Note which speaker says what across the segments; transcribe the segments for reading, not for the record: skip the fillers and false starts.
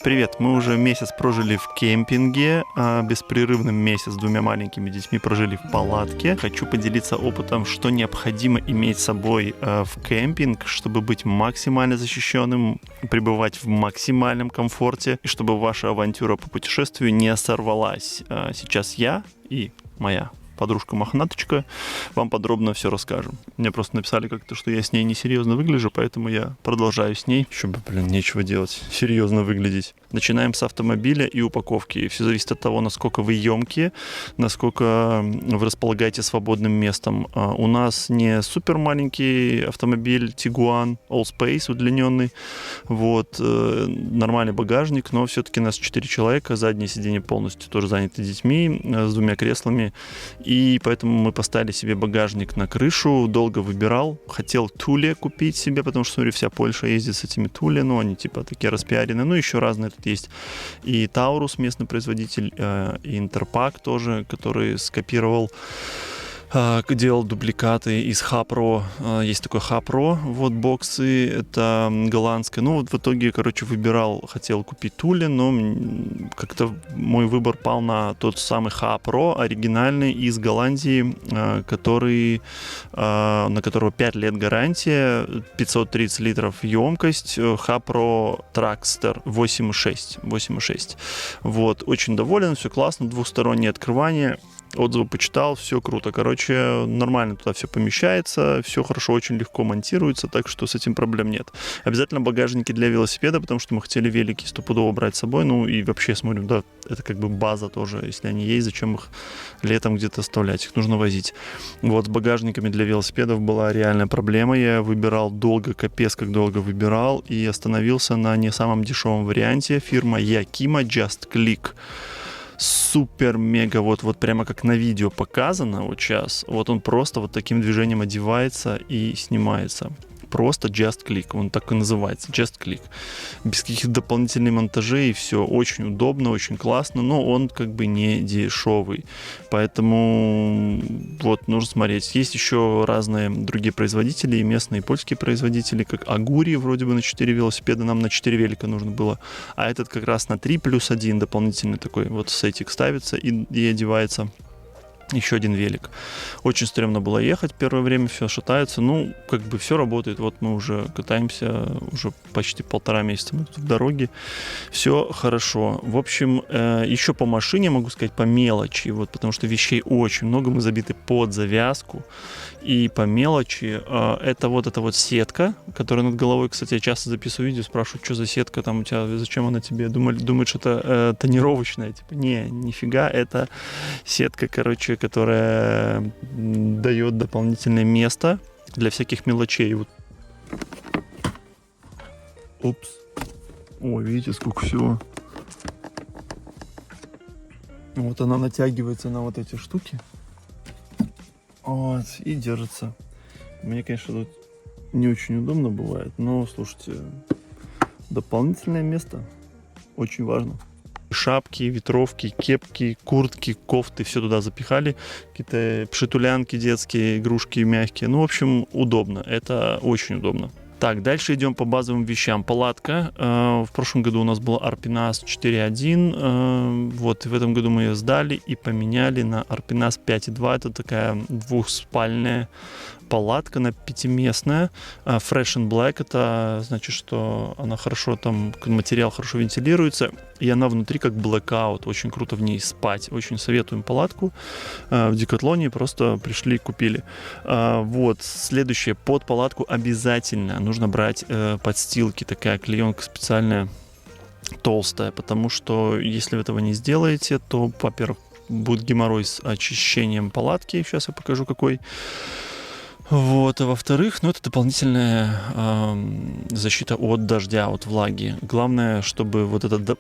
Speaker 1: Привет, мы уже месяц прожили в кемпинге, беспрерывным месяц с двумя маленькими детьми прожили в палатке. Хочу поделиться опытом, что необходимо иметь с собой в кемпинг, чтобы быть максимально защищенным, пребывать в максимальном комфорте, и чтобы ваша авантюра по путешествию не сорвалась. Сейчас я и моя подружка Мохнаточка вам подробно все расскажем. Мне просто написали как-то, что я с ней несерьезно выгляжу, поэтому я продолжаю с ней. Еще бы, нечего делать, серьезно выглядеть. Начинаем с автомобиля и упаковки. Все зависит от того, насколько вы емкие, насколько вы располагаете свободным местом. У нас не супер маленький автомобиль Tiguan Allspace удлиненный, нормальный багажник, но все-таки нас 4 человека, заднее сиденье полностью тоже заняты детьми, с 2 креслами. И поэтому мы поставили себе багажник на крышу, долго выбирал. Хотел Thule купить себе, потому что, смотрю, вся Польша ездит с этими Thule, но они типа такие распиарены. Еще разные тут есть. И Taurus, местный производитель, и Interpack тоже, который скопировал, делал дубликаты из Hapro. Есть такой Hapro, боксы, это голландское. В итоге, выбирал, хотел купить Thule, но как-то мой выбор пал на тот самый Hapro, оригинальный из Голландии, на которого 5 лет гарантия, 530 литров емкость, Hapro Trackster 8.6. Очень доволен, все классно, двухстороннее открывание. Отзывы почитал, все круто. Нормально туда все помещается, все хорошо, очень легко монтируется, так что с этим проблем нет. Обязательно багажники для велосипеда, потому что мы хотели велики стопудово брать с собой, и вообще смотрим, да, это база тоже, если они есть, зачем их летом где-то оставлять, их нужно возить. С багажниками для велосипедов была реальная проблема, я выбирал долго, капец как долго выбирал, и остановился на не самом дешевом варианте, фирма Yakima Just Click. Супер-мега, прямо как на видео показано сейчас, он просто таким движением одевается и снимается. Просто Just Click, он так и называется, Just Click. Без каких-то дополнительных монтажей, и все очень удобно, очень классно, но он не дешевый. Поэтому нужно смотреть. Есть еще разные другие производители, и местные, и польские производители, как Aguri, вроде бы на 4 велосипеда, нам на 4 велика нужно было, а этот как раз на 3 плюс 1 дополнительный такой сетик ставится и одевается. Еще один велик. Очень стрёмно было ехать первое время, все шатается. Все работает. Мы уже катаемся, уже почти 1,5 месяца мы тут в дороге. Все хорошо. В общем, еще по машине могу сказать, по мелочи, потому что вещей очень много, мы забиты под завязку. И по мелочи, это эта сетка, которая над головой, кстати, я часто записываю видео, спрашиваю, что за сетка там у тебя, зачем она тебе? Думают, что это тонировочная. Нифига, это сетка, которая дает дополнительное место для всяких мелочей. Упс. Ой, видите, сколько всего. Она натягивается на эти штуки. И держится. Мне, конечно, тут не очень удобно бывает, но, слушайте, дополнительное место очень важно. Шапки, ветровки, кепки, куртки, кофты, все туда запихали. Какие-то пшитулянки детские, игрушки мягкие. В общем, удобно. Это очень удобно. Так, дальше идем по базовым вещам. Палатка. В прошлом году у нас была Arpinas 4.1. В этом году мы ее сдали и поменяли на Arpinas 5.2. Это такая двухспальная палатка, она 5-местная. Fresh and Black, это значит, что она хорошо, материал хорошо вентилируется, и она внутри как blackout. Очень круто в ней спать. Очень советуем палатку. В Декатлоне просто пришли и купили. Следующее. Под палатку обязательно нужно брать подстилки. Такая клеенка специальная, толстая, потому что если вы этого не сделаете, то, во-первых, будет геморрой с очищением палатки. Сейчас я покажу, какой. А во-вторых, это дополнительная защита от дождя, от влаги. Главное, чтобы этот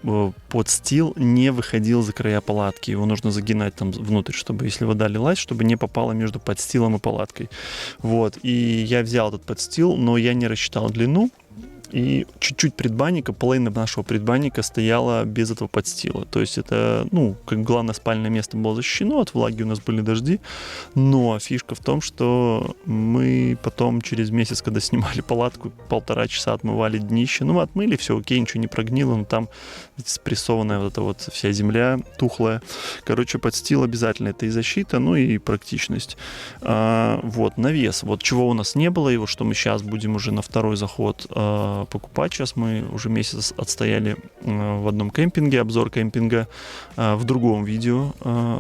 Speaker 1: подстил не выходил за края палатки. Его нужно загинать там внутрь, чтобы, если вода лилась, чтобы не попала между подстилом и палаткой. И я взял этот подстил, но я не рассчитал длину. И чуть-чуть предбанника, половина нашего предбанника стояла без этого подстила. То есть это, ну, как главное спальное место было защищено, от влаги у нас были дожди. Но фишка в том, что мы потом через месяц, когда снимали палатку, 1,5 часа отмывали днище. Ну, мы отмыли, все окей, ничего не прогнило, но там спрессованная вот эта вот вся земля тухлая. Короче, подстил обязательно. Это и защита, ну и практичность. Вот, навес. Вот чего у нас не было, и вот что мы сейчас будем уже на второй заход покупать. Сейчас мы уже месяц отстояли в одном кемпинге, обзор кемпинга, в другом видео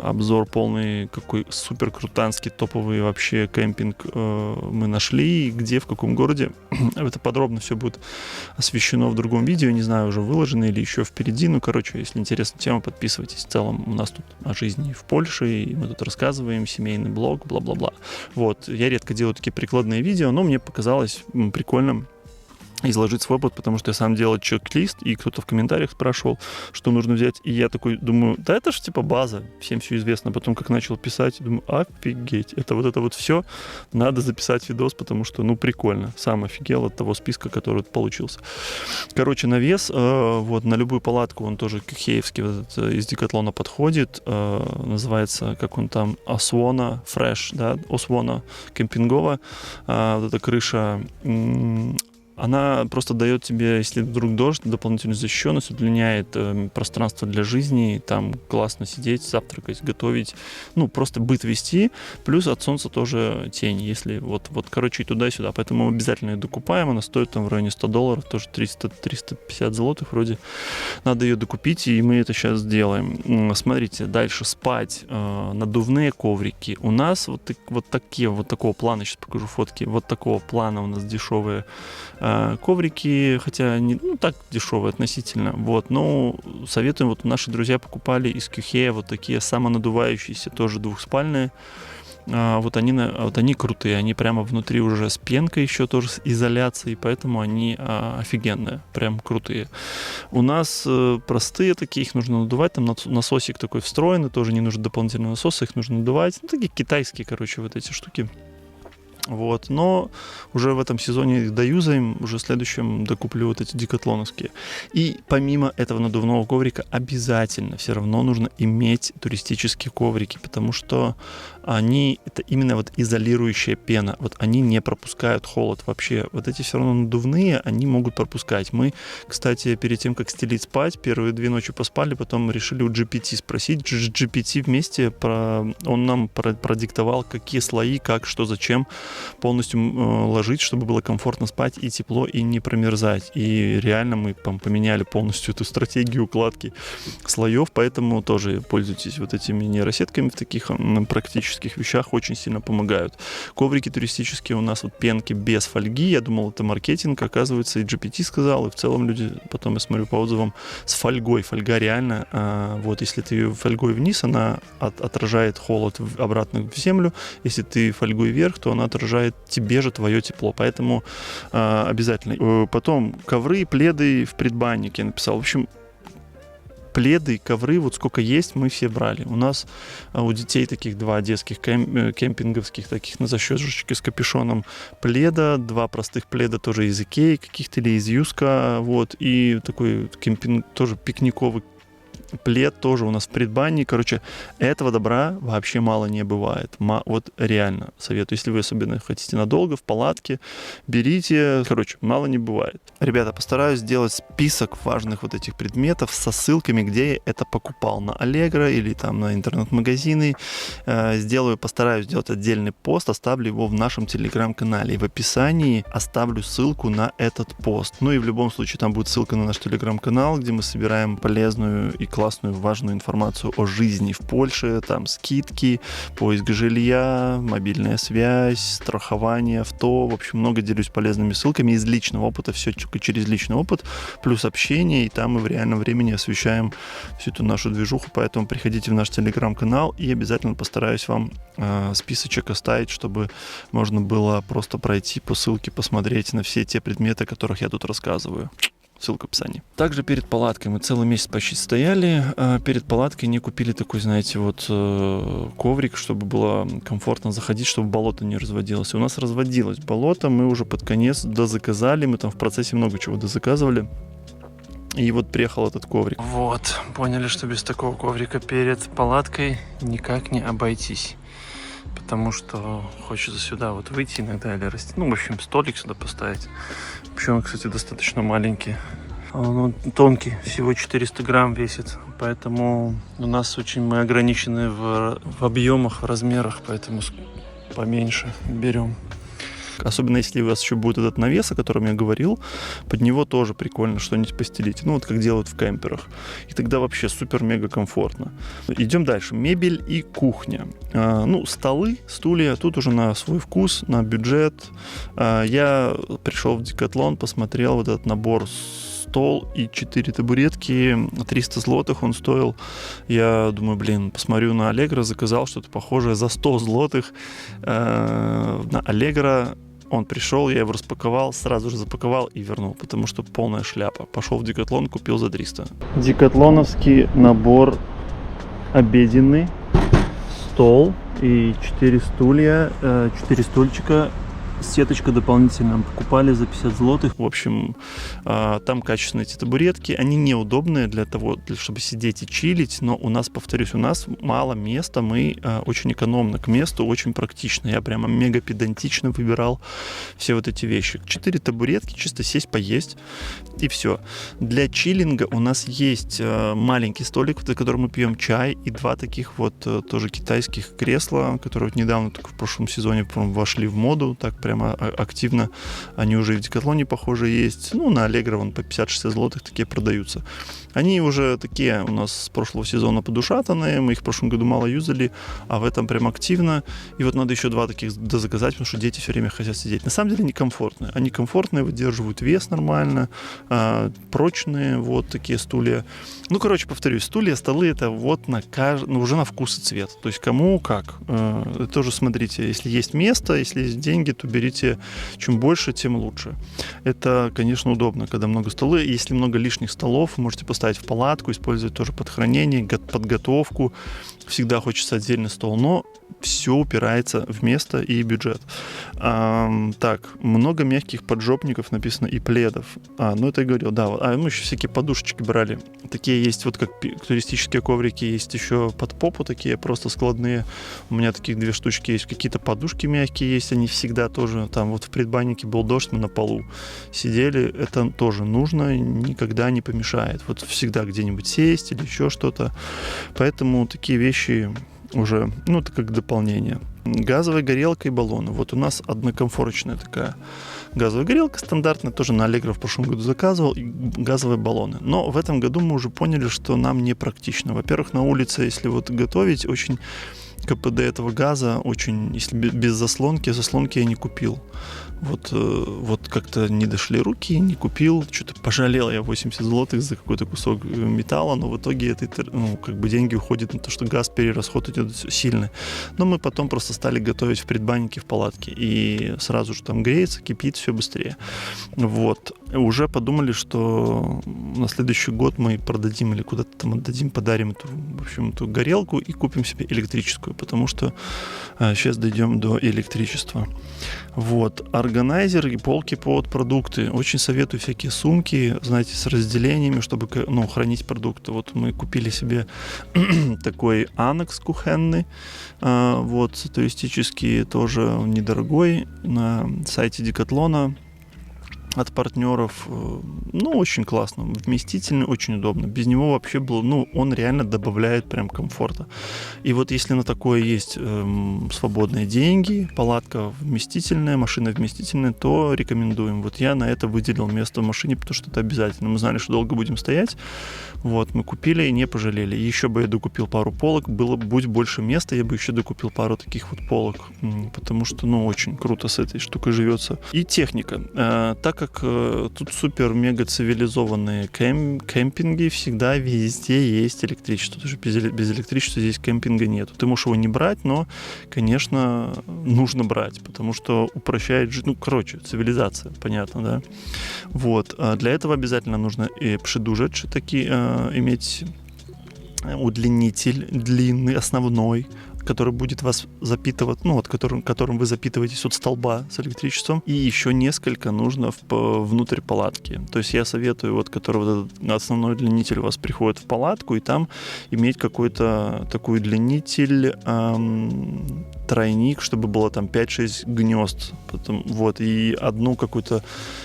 Speaker 1: обзор полный, какой супер крутанский, топовый вообще кемпинг мы нашли, где, в каком городе. Это подробно все будет освещено в другом видео, не знаю, уже выложено или еще впереди. Ну, короче, если интересна тема, подписывайтесь. В целом у нас тут о жизни в Польше, и мы тут рассказываем, семейный блог, бла-бла-бла. Вот, я редко делаю такие прикладные видео, но мне показалось прикольным изложить свой опыт, потому что я сам делал чек-лист, и кто-то в комментариях спрашивал, что нужно взять, и я такой думаю, да это же типа база, всем все известно. Потом, как начал писать, думаю, офигеть, это вот все, надо записать видос, потому что, ну, прикольно, сам офигел от того списка, который получился. Короче, навес, вот, на любую палатку, он тоже кехеевский, вот этот, из Декатлона подходит, называется, как он там, Освона Fresh, да, Освона кемпинговая, вот эта крыша, она просто дает тебе, если вдруг дождь, дополнительную защищенность, удлиняет пространство для жизни, там классно сидеть, завтракать, готовить, ну, просто быт вести, плюс от солнца тоже тень, если вот короче, и туда-сюда, поэтому мы обязательно ее докупаем, она стоит там в районе $100, тоже 300-350 злотых вроде, надо ее докупить, и мы это сейчас сделаем. Смотрите, дальше спать, надувные коврики, у нас вот такого плана, сейчас покажу фотки, вот такого плана у нас дешевые коврики, хотя они, ну, так дешевые относительно, вот, но советуем, вот наши друзья покупали из Кюхея вот такие самонадувающиеся, тоже двухспальные, вот они крутые, они прямо внутри уже с пенкой еще тоже с изоляцией, поэтому они офигенные, прям крутые. У нас простые такие, их нужно надувать, там насосик такой встроенный, тоже не нужно дополнительного насоса, их нужно надувать, ну, такие китайские, короче, вот эти штуки. Вот, но уже в этом сезоне их доюзаем, уже в следующем докуплю вот эти декатлоновские. И помимо этого надувного коврика обязательно все равно нужно иметь туристические коврики, потому что они, это именно вот изолирующая пена, вот они не пропускают холод вообще. Вот эти все равно надувные, они могут пропускать. Мы, кстати, перед тем, как стелить спать, первые 2 ночи поспали, потом решили у GPT спросить. GPT вместе, он нам продиктовал, какие слои, как, что, зачем полностью ложить, чтобы было комфортно спать и тепло, и не промерзать. И реально мы поменяли полностью эту стратегию укладки слоев, поэтому тоже пользуйтесь вот этими нейросетками в таких практических вещах, очень сильно помогают. Коврики туристические у нас вот пенки без фольги, я думал, это маркетинг, оказывается, и GPT сказал, и в целом люди, потом я смотрю по отзывам, с фольгой. Фольга реально, вот если ты фольгой вниз, она отражает холод обратно в землю, если ты фольгой вверх, то она отражает тебе же твое тепло, поэтому обязательно. Потом ковры, пледы в предбаннике я написал. В общем, пледы, ковры, вот сколько есть, мы все брали. У нас у детей таких 2 детских кемпинговских, таких на защёточке с капюшоном пледа, 2 простых пледа тоже из Икеи каких-то или из Юска, вот, и такой кемпинг, тоже пикниковый плед тоже у нас в предбаннике. Короче, этого добра вообще мало не бывает. Вот реально советую. Если вы особенно хотите надолго, в палатке, берите. Короче, мало не бывает. Ребята, постараюсь сделать список важных вот этих предметов со ссылками, где я это покупал. На Allegro или там на интернет-магазины. Постараюсь сделать отдельный пост, оставлю его в нашем телеграм-канале. И в описании оставлю ссылку на этот пост. Ну и в любом случае там будет ссылка на наш телеграм-канал, где мы собираем полезную и классную, важную информацию о жизни в Польше, там скидки, поиск жилья, мобильная связь, страхование авто, в общем, много делюсь полезными ссылками из личного опыта, все только через личный опыт, плюс общение, и там мы в реальном времени освещаем всю эту нашу движуху, поэтому приходите в наш телеграм-канал, и обязательно постараюсь вам списочек оставить, чтобы можно было просто пройти по ссылке, посмотреть на все те предметы, о которых я тут рассказываю. ссылка в описании. Также перед палаткой мы целый месяц почти стояли. Перед палаткой не купили такой, знаете, вот коврик, чтобы было комфортно заходить, чтобы болото не разводилось. И у нас разводилось болото, мы уже под конец дозаказали, мы там в процессе много чего дозаказывали. И вот приехал этот коврик. Вот, поняли, что без такого коврика перед палаткой никак не обойтись. Потому что хочется сюда вот выйти иногда или расти. Ну, в общем, столик сюда поставить. Вообще он, кстати, достаточно маленький. Он тонкий, всего 400 грамм весит. Поэтому у нас очень мы ограничены в объемах, в размерах. Поэтому поменьше берем. Особенно если у вас еще будет этот навес, о котором я говорил, под него тоже прикольно что-нибудь постелить. Ну, вот как делают в кемперах. И тогда вообще супер-мега комфортно. Идем дальше. Мебель и кухня. Ну, столы, стулья, тут уже на свой вкус, на бюджет. Я пришел в Decathlon, посмотрел вот этот набор стол и 4 табуретки, 300 злотых он стоил. Я думаю, блин, посмотрю на Allegro, заказал что-то похожее за 100 злотых. На Allegro он пришел, я его распаковал, сразу же запаковал и вернул, потому что полная шляпа. Пошел в Decathlon, купил за 300. Декатлоновский набор обеденный, стол и 4 стулья, 4 стульчика. Сеточка дополнительно покупали за 50 злотых. В общем, там качественные эти табуретки. Они неудобные для того, чтобы сидеть и чилить, но у нас, повторюсь, у нас мало места. Мы очень экономно к месту, очень практично. Я прямо мега педантично выбирал все вот эти вещи. 4 табуретки, чисто сесть, поесть и все. Для чиллинга у нас есть маленький столик, за которым мы пьем чай, и 2 таких вот тоже китайских кресла, которые вот недавно, только в прошлом сезоне вошли в моду, так прямо активно. Они уже и в Декатлоне, похоже, есть. Ну, на Allegro вон по 50-60 злотых такие продаются. Они уже такие у нас с прошлого сезона подушатанные. Мы их в прошлом году мало юзали, а в этом прям активно. И вот надо еще 2 таких дозаказать, потому что дети все время хотят сидеть. На самом деле они комфортные. Они комфортные, выдерживают вес нормально, прочные вот такие стулья. Ну, короче, повторюсь, стулья, столы это вот уже на вкус и цвет. То есть кому как. Тоже смотрите, если есть место, если есть деньги, то берите чем больше, тем лучше. Это, конечно, удобно, когда много столов. Если много лишних столов, можете поставить в палатку, использовать тоже под хранение, подготовку. Всегда хочется отдельный стол, но все упирается в место и бюджет. Так, много мягких поджопников написано и пледов. Ну это я говорил, да. Мы еще всякие подушечки брали. Такие есть, вот как туристические коврики, есть еще под попу такие просто складные. У меня таких 2 штучки есть. Какие-то подушки мягкие есть, они всегда тоже. Там вот в предбаннике был дождь, мы на полу сидели. Это тоже нужно, никогда не помешает. Вот всегда где-нибудь сесть или еще что-то. Поэтому такие вещи уже, ну, это как дополнение. Газовая горелка и баллоны. Вот у нас однокомфорочная такая газовая горелка стандартная, тоже на Allegro в прошлом году заказывал, и газовые баллоны. Но в этом году мы уже поняли, что нам не практично. Во-первых, на улице, если вот готовить, очень КПД этого газа, очень, если без заслонки я не купил. Вот как-то не дошли руки, не купил, что-то пожалел я 80 злотых за какой-то кусок металла, но в итоге деньги уходят на то, что газ, перерасход идет сильный. Но мы потом просто стали готовить в предбаннике, в палатке, и сразу же там греется, кипит, все быстрее. Вот. Уже подумали, что на следующий год мы продадим или куда-то там отдадим, подарим эту горелку и купим себе электрическую, потому что сейчас дойдем до электричества. Вот. Органайзер и полки под продукты. Очень советую всякие сумки, знаете, с разделениями, чтобы хранить продукты. Вот мы купили себе такой анекс кухонный, туристический, тоже недорогой, на сайте Декатлона. От партнеров, очень классно, вместительный, очень удобно. Без него вообще было, он реально добавляет прям комфорта. И вот если на такое есть свободные деньги, палатка вместительная, машина вместительная, то рекомендуем. Вот я на это выделил место в машине, потому что это обязательно. Мы знали, что долго будем стоять. Вот, мы купили и не пожалели. И еще бы я докупил пару полок. Будь больше места, я бы еще докупил пару таких вот полок. Потому что, очень круто с этой штукой живется. И техника. Так как как тут супер-мега цивилизованные кемпинги, всегда везде есть электричество. Даже без электричества здесь кемпинга нет. Ты можешь его не брать, но, конечно, нужно брать, потому что упрощает жизнь. Цивилизация, понятно, да? Вот. А для этого обязательно нужно и пшедужечь такие иметь удлинитель длинный, основной, который будет вас запитывать, которым вы запитываетесь от столба с электричеством. И еще несколько нужно внутрь палатки. То есть я советую, который вот этот основной удлинитель у вас приходит в палатку, и там иметь какой-то такой удлинитель, тройник, чтобы было там 5-6 гнезд. И одну какую-то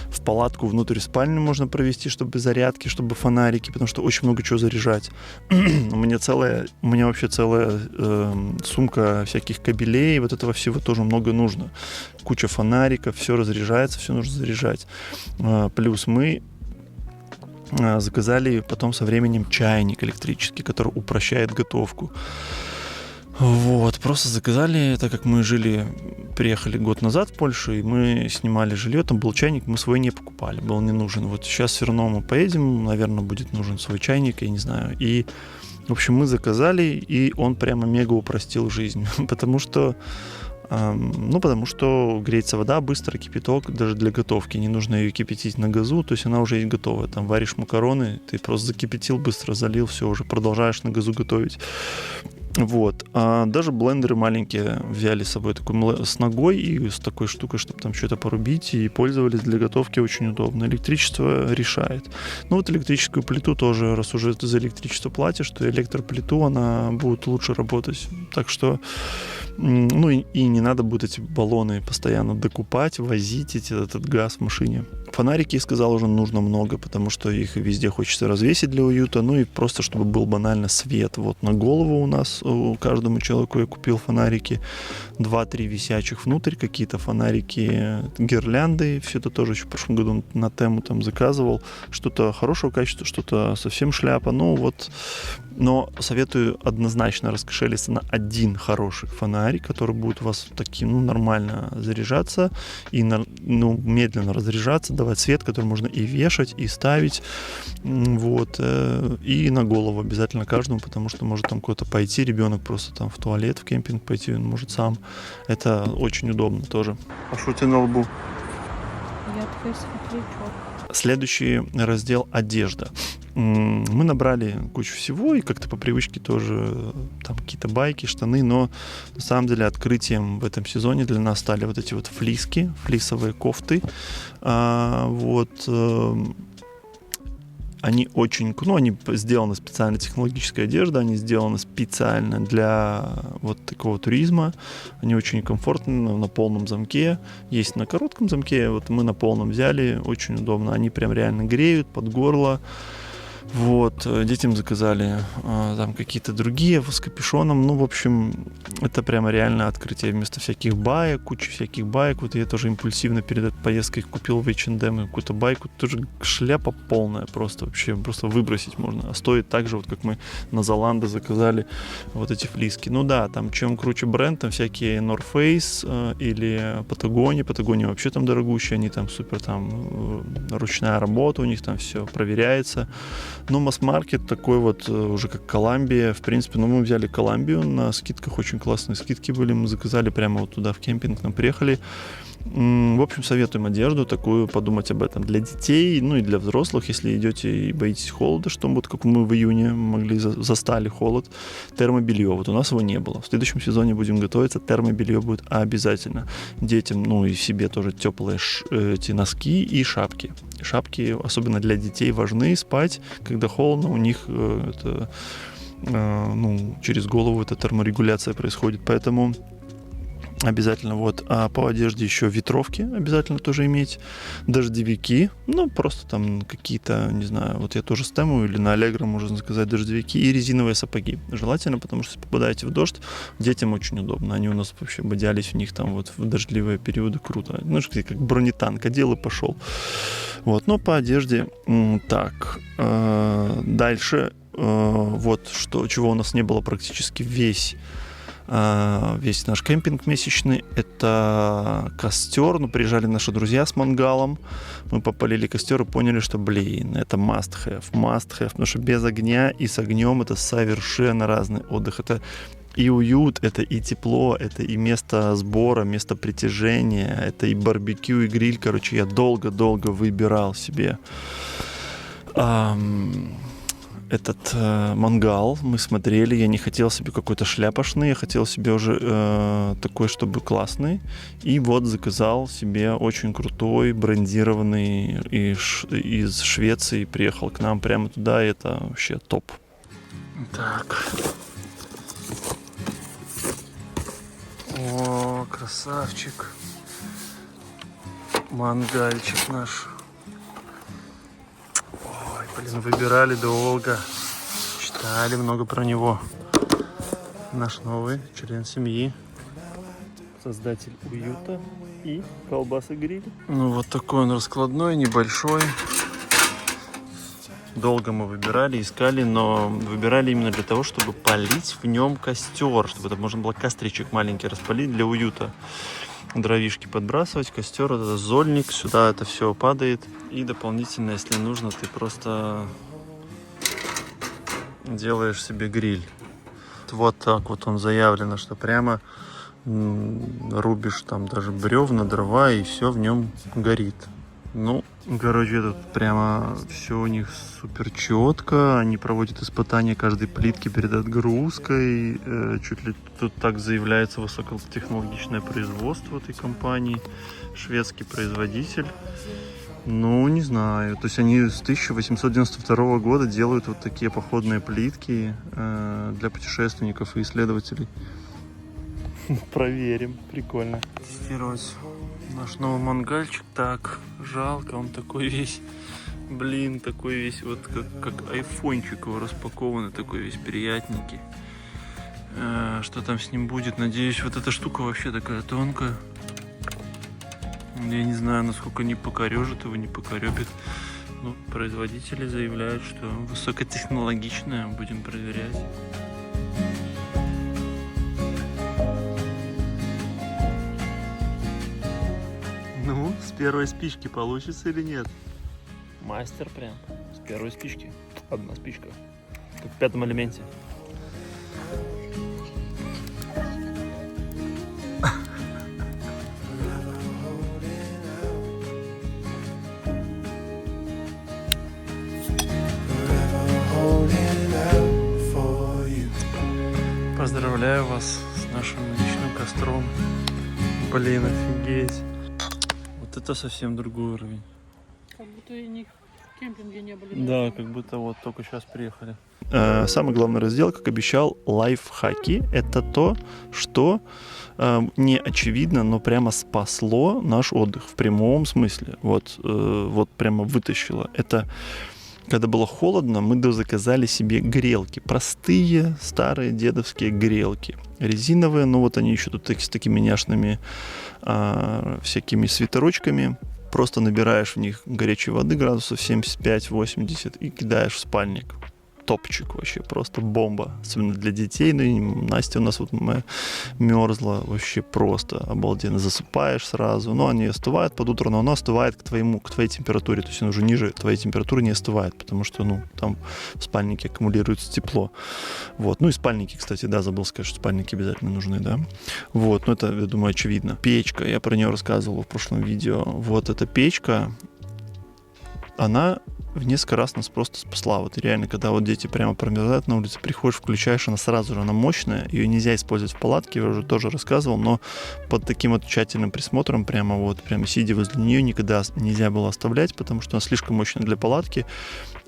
Speaker 1: в палатку внутрь спальни можно провести, чтобы зарядки, чтобы фонарики, потому что очень много чего заряжать. У меня вообще целая сумка всяких кабелей, вот этого всего тоже много нужно. Куча фонариков, все разряжается, все нужно заряжать. Плюс мы заказали потом со временем чайник электрический, который упрощает готовку. Просто заказали, так как мы приехали год назад в Польшу, и мы снимали жилье, там был чайник, мы свой не покупали, был не нужен. Вот сейчас все равно мы поедем, наверное, будет нужен свой чайник, я не знаю. И, в общем, мы заказали, и он прямо мега упростил жизнь, потому что греется вода быстро, кипяток, даже для готовки. Не нужно ее кипятить на газу, то есть она уже есть готовая. Там варишь макароны, ты просто закипятил, быстро залил, все, уже продолжаешь на газу готовить. Даже блендеры маленькие взяли с собой с ногой и с такой штукой, чтобы там что-то порубить, и пользовались для готовки очень удобно. Электричество решает. Электрическую плиту тоже, раз уже ты за электричество платишь, то электроплиту, она будет лучше работать. Так что и не надо будет эти баллоны постоянно докупать, возить этот газ в машине. Фонарики, я сказал, уже нужно много, потому что их везде хочется развесить для уюта, и просто, чтобы был банально свет. На голову у нас, каждому человеку я купил фонарики, 2-3 висячих внутрь, какие-то фонарики, гирлянды, все это тоже еще в прошлом году на тему там заказывал, что-то хорошего качества, что-то совсем шляпа, но советую однозначно раскошелиться на один хороший фонарик, который будет у вас нормально заряжаться и медленно разряжаться, давать свет, который можно и вешать, и ставить, и на голову обязательно каждому, потому что может там куда-то пойти, ребенок просто там в туалет, в кемпинг пойти, он может сам. Это очень удобно тоже. А что у тебя на лбу?
Speaker 2: Я твой светлячок.
Speaker 1: Следующий раздел — одежда. Мы набрали кучу всего, и как-то по привычке тоже там какие-то байки, штаны, но на самом деле открытием в этом сезоне для нас стали вот эти флиски, флисовые кофты. Они они сделаны специально, технологическая одежда, они сделаны специально для такого туризма. Они очень комфортные, на полном замке. Есть на коротком замке, мы на полном взяли, очень удобно. Они прям реально греют под горло. Детям заказали там какие-то другие с капюшоном. В общем, это прямо реально открытие. Вместо всяких баек, кучи всяких баек. Я тоже импульсивно перед этой поездкой купил в H&M какую-то байку. Тоже шляпа полная просто. Вообще просто выбросить можно. А стоит так же, как мы на Zalando заказали эти флиски. Там чем круче бренд, там всякие North Face или Patagonia. Patagonia вообще там дорогущие. Они там супер, там ручная работа у них, там все проверяется. Масс-маркет такой уже как Columbia. В принципе, мы взяли Columbia на скидках, очень классные скидки были. Мы заказали прямо туда в кемпинг, нам приехали. В общем, советуем одежду такую, подумать об этом для детей, и для взрослых, если идете и боитесь холода, что как мы в июне могли застали холод. Термобелье, у нас его не было. В следующем сезоне будем готовиться, термобелье будет обязательно. Детям, и себе тоже теплые эти носки и шапки. Шапки, особенно для детей, важны спать, когда холодно, у них через голову эта терморегуляция происходит, поэтому обязательно. А по одежде еще ветровки обязательно тоже иметь, дождевики, просто там какие-то, не знаю, я тоже с Тему или на Allegro можно заказать дождевики, и резиновые сапоги. Желательно, потому что если попадаете в дождь, детям очень удобно. Они у нас вообще бодялись в них там в дождливые периоды, круто. Как бронетанк, одел и пошел. Но по одежде так. Дальше чего у нас не было практически весь весь наш кемпинг месячный. Это костер. Ну, приезжали наши друзья с мангалом. Мы попалили костер и поняли, что, блин, это must have. Потому что без огня и с огнем это совершенно разный отдых. Это и уют, это и тепло, это и место сбора, место притяжения, это и барбекю, и гриль. Короче, я долго-долго выбирал себе этот мангал. Мы смотрели, я не хотел себе какой-то шляпошный, я хотел себе уже такой, чтобы классный. И вот заказал себе очень крутой, брендированный из Швеции. Приехал к нам прямо туда, и это вообще топ. Так. О, красавчик. Мангальчик наш. Ой, блин, выбирали долго. Читали много про него. Наш новый член семьи. Создатель уюта и колбасы гриль. Ну, вот такой он раскладной, небольшой. Долго мы выбирали, искали, но выбирали именно для того, чтобы полить в нем костер, чтобы это можно было костричек маленький распалить для уюта. Дровишки подбрасывать, костер, вот это зольник, сюда это все падает. И дополнительно, если нужно, ты просто делаешь себе гриль. Вот так вот он заявлено, что прямо рубишь там даже бревна, дрова, и все в нем горит. Ну, короче, тут прямо все у них супер четко. Они проводят испытания каждой плитки перед отгрузкой. Чуть ли тут так заявляется высокотехнологичное производство этой компании. Шведский производитель. Ну, не знаю. То есть они с 1892 года делают вот такие походные плитки для путешественников и исследователей. Проверим. Прикольно. Тестировать наш новый мангальчик. Так, жалко, он такой весь, блин, такой весь, вот как айфончик его распакованный, такой весь приятненький. Что там с ним будет? Надеюсь, вот эта штука вообще такая тонкая. Я не знаю, насколько не покорежит его, не покоребит. Ну, производители заявляют, что высокотехнологичное, будем проверять. Ну, с первой спички получится или нет? Мастер прям. С первой спички. Одна спичка. Как в «Пятом элементе». Поздравляю вас с нашим личным костром. Блин, офигеть. Вот это совсем другой уровень.
Speaker 2: Как будто и не в кемпинге не были.
Speaker 1: Да, как будто вот только сейчас приехали. Самый главный раздел, как обещал, лайфхаки. Это то, что не очевидно, но прямо спасло наш отдых в прямом смысле. Вот прямо вытащило. Это когда было холодно, мы дозаказали себе грелки. Простые, старые дедовские грелки. Резиновые, но вот они еще тут с такими няшными всякими свитерочками. Просто набираешь в них горячей воды градусов 75-80 и кидаешь в спальник. Топчик вообще, просто бомба. Особенно для детей. Ну и Настя у нас вот мерзла. Вообще просто обалденно. Засыпаешь сразу. Ну, они остывают под утро, но оно остывает к твоей температуре. То есть он уже ниже твоей температуры не остывает, потому что, ну, там в спальнике аккумулируется тепло. Вот. Ну и спальники, кстати, да, забыл сказать, что спальники обязательно нужны, да. Вот, ну это, я думаю, очевидно. Печка, я про нее рассказывал в прошлом видео. Вот эта печка, она в несколько раз нас просто спасла. Вот реально, когда вот дети прямо промерзают на улице, приходишь, включаешь, она сразу же, она мощная, ее нельзя использовать в палатке, я уже тоже рассказывал, но под таким вот тщательным присмотром, прямо сидя возле нее, никогда нельзя было оставлять, потому что она слишком мощная для палатки,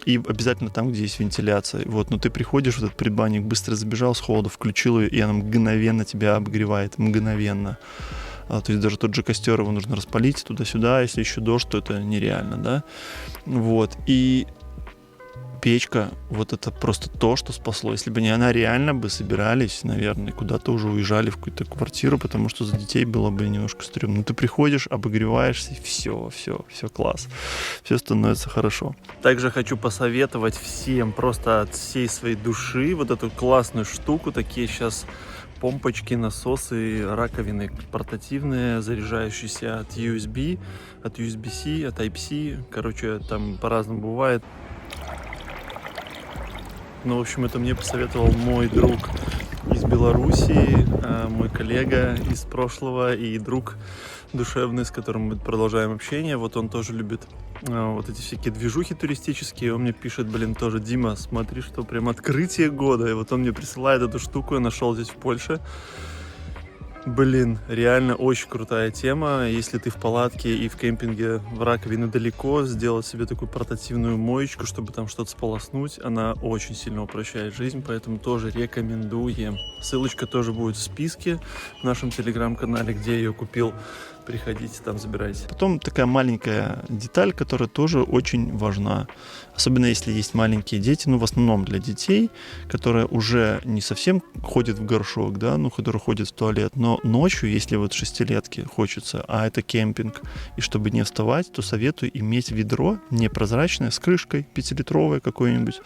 Speaker 1: и обязательно там, где есть вентиляция. Вот, но ты приходишь в этот предбанник, быстро забежал с холода, включил ее, и она мгновенно тебя обогревает, мгновенно. То есть даже тот же костер, его нужно распалить туда-сюда, если еще дождь, то это нереально, да. Вот, и печка, вот это просто то, что спасло. Если бы не она, реально бы собирались, наверное, куда-то уже уезжали в какую-то квартиру, потому что за детей было бы немножко стрёмно. Ну, ты приходишь, обогреваешься, и все класс. Все становится хорошо. Также хочу посоветовать всем просто от всей своей души вот эту классную штуку. Такие сейчас помпочки, насосы, раковины портативные, заряжающиеся от USB, от USB-C, от Type-C. Короче, там по-разному бывает. Ну, в общем, это мне посоветовал мой друг из Белоруссии, мой коллега из прошлого и друг душевный, с которым мы продолжаем общение. Вот он тоже любит вот эти всякие движухи туристические. Он мне пишет, блин, тоже: Дима, смотри, что прям открытие года. И вот он мне присылает эту штуку, я нашел здесь в Польше. Блин, реально очень крутая тема. Если ты в палатке и в кемпинге в раковине далеко, сделать себе такую портативную моечку, чтобы там что-то сполоснуть, она очень сильно упрощает жизнь, поэтому тоже рекомендуем. Ссылочка тоже будет в списке в нашем телеграм-канале, где я ее купил. Приходите, там забирайте. Потом такая маленькая деталь, которая тоже очень важна. Особенно если есть маленькие дети, ну в основном для детей, которые уже не совсем ходят в горшок, да, ну которые ходят в туалет, но ночью, если вот шестилетки хочется, а это кемпинг, и чтобы не вставать, то советую иметь ведро непрозрачное с крышкой, 5-литровое какое-нибудь,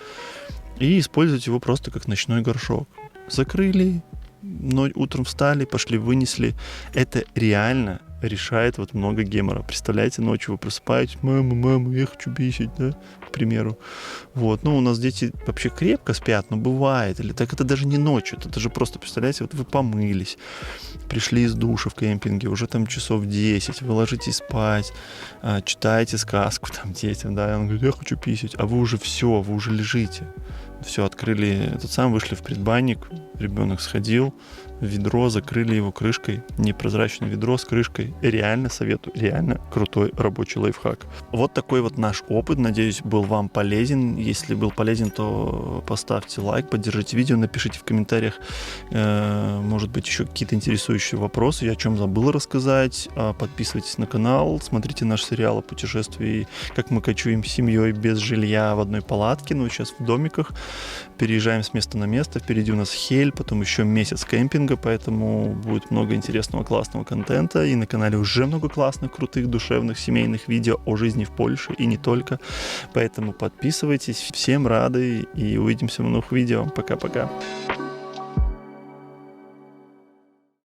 Speaker 1: и использовать его просто как ночной горшок. Закрыли, но утром встали, пошли, вынесли. Это реально решает вот много гемора. Представляете, ночью вы просыпаетесь: мама, я хочу писать, да, к примеру. Вот, ну, у нас дети вообще крепко спят, но бывает. Или так это даже не ночью, это даже просто, представляете, вот вы помылись, пришли из душа в кемпинге, уже там часов 10, вы ложитесь спать, читаете сказку там детям, да, и он говорит: я хочу писать, а вы уже все, вы уже лежите. Все, открыли этот сам, вышли в предбанник, ребенок сходил, ведро, закрыли его крышкой, непрозрачное ведро с крышкой. Реально советую, реально крутой рабочий лайфхак. Вот такой вот наш опыт, надеюсь, был вам полезен. Если был полезен, то поставьте лайк, поддержите видео, напишите в комментариях, может быть, еще какие-то интересующие вопросы, я о чем забыл рассказать. Подписывайтесь на канал, смотрите наш сериал о путешествии, как мы кочуем с семьей без жилья в одной палатке, ну сейчас в домиках, переезжаем с места на место, впереди у нас Хель, потом еще месяц кемпинга, поэтому будет много интересного, классного контента, и на канале уже много классных, крутых, душевных, семейных видео о жизни в Польше и не только, поэтому подписывайтесь, всем рады и увидимся в новых видео, пока-пока.